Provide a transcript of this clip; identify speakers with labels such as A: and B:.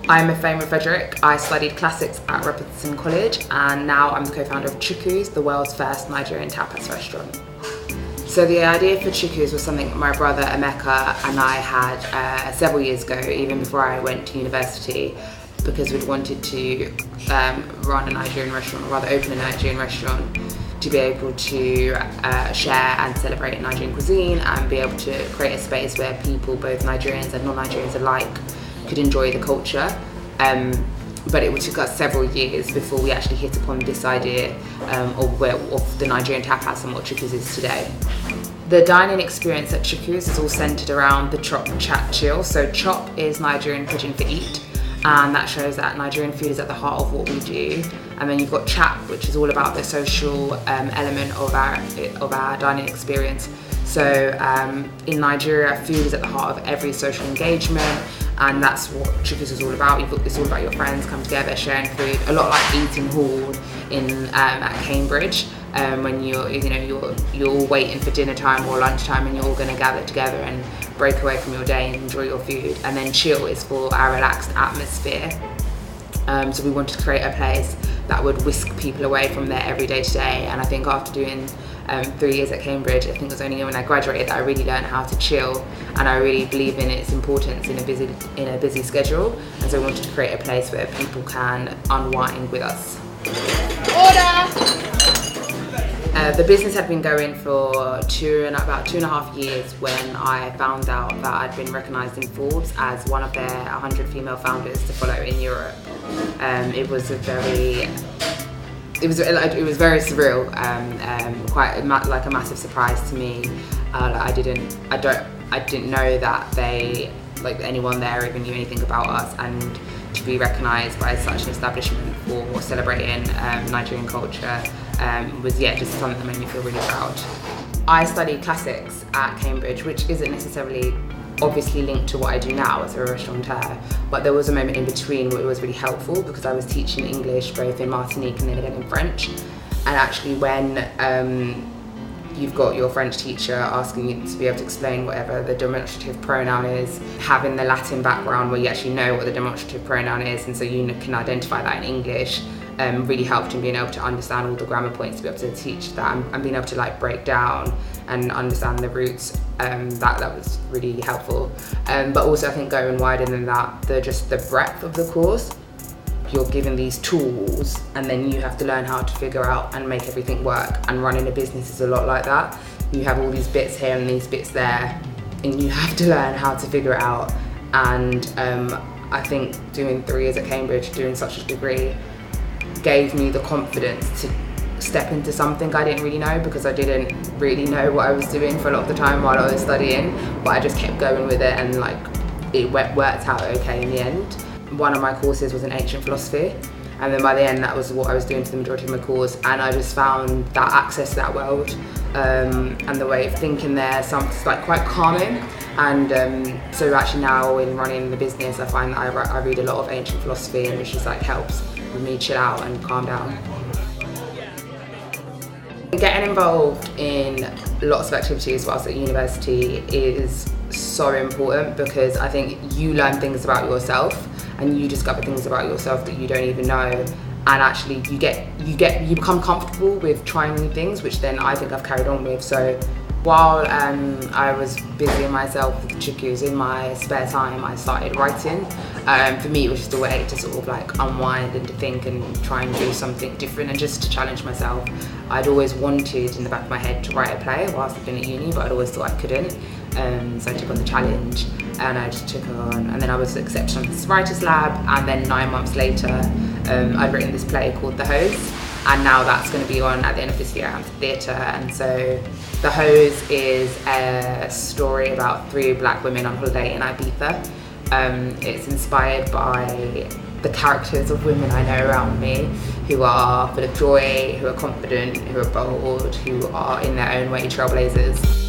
A: I'm Ifeyinwa Frederick. I studied classics at Robertson College and now I'm the co-founder of Chuku's, the world's first Nigerian Tapas restaurant. So the idea for Chuku's was something my brother Emeka and I had several years ago, even before I went to university, because we'd wanted to run a Nigerian restaurant, or rather open a Nigerian restaurant, to be able to share and celebrate Nigerian cuisine and be able to create a space where people, both Nigerians and non-Nigerians alike, could enjoy the culture. But it took us several years before we actually hit upon this idea of the Nigerian tapas and what Chuku's is today. The dining experience at Chuku's is all centered around the chop, chat, chill. So chop is Nigerian pidgin for eat, and that shows that Nigerian food is at the heart of what we do. And then you've got chat, which is all about the social element of our dining experience. So in Nigeria, food is at the heart of every social engagement, and that's what Chuku's is all about. It's all about your friends come together, sharing food. A lot like Eating Hall at Cambridge, when you're all waiting for dinner time or lunchtime, and you're all going to gather together and break away from your day and enjoy your food. And then chill is for our relaxed atmosphere. So we wanted to create a place that would whisk people away from their everyday to day. And I think after doing 3 years at Cambridge, I think it was only when I graduated that I really learned how to chill, and I really believe in its importance in a busy schedule. And so I wanted to create a place where people can unwind with us.
B: Order!
A: The business had been going for about 2.5 years when I found out that I'd been recognised in Forbes as one of their 100 female founders to follow in Europe. It was very surreal, quite like a massive surprise to me. I didn't know that anyone there even knew anything about us, and to be recognised by such an establishment for celebrating Nigerian culture was just something that made me feel really proud. I studied classics at Cambridge, which isn't necessarily obviously linked to what I do now as a restaurateur, but there was a moment in between where it was really helpful because I was teaching English both in Martinique and then again in French. And actually when you've got your French teacher asking you to be able to explain whatever the demonstrative pronoun is, having the Latin background where you actually know what the demonstrative pronoun is, and so you can identify that in English, really helped in being able to understand all the grammar points to be able to teach that, and being able to break down and understand the roots. That was really helpful. But also I think going wider than that, the breadth of the course. You're given these tools and then you have to learn how to figure out and make everything work, and running a business is a lot like that. You have all these bits here and these bits there, and you have to learn how to figure it out. And I think doing 3 years at Cambridge, doing such a degree, gave me the confidence to step into something I didn't really know, because I didn't really know what I was doing for a lot of the time while I was studying, but I just kept going with it, and it worked out okay in the end. One of my courses was in ancient philosophy, and then by the end that was what I was doing for the majority of my course, and I just found that access to that world and the way of thinking there quite calming. And so actually now in running the business, I find that I read a lot of ancient philosophy, and which just helps with me chill out and calm down. Getting involved in lots of activities whilst at university is so important, because I think you learn things about yourself and you discover things about yourself that you don't even know, and actually you become comfortable with trying new things, which then I think I've carried on with. So while I was busying myself with Chuku's, in my spare time I started writing. For me it was just a way to sort of unwind and to think and try and do something different and just to challenge myself. I'd always wanted in the back of my head to write a play whilst I've been at uni, but I'd always thought I couldn't. So I took on the challenge and I just took it on, and then I was accepted on this writers lab, and then 9 months later I'd written this play called The Hose, and now that's going to be on at the end of this year at Hampstead Theatre. And so The Hose is a story about 3 black women on holiday in Ibiza. It's inspired by the characters of women I know around me, who are full of joy, who are confident, who are bold, who are in their own way trailblazers.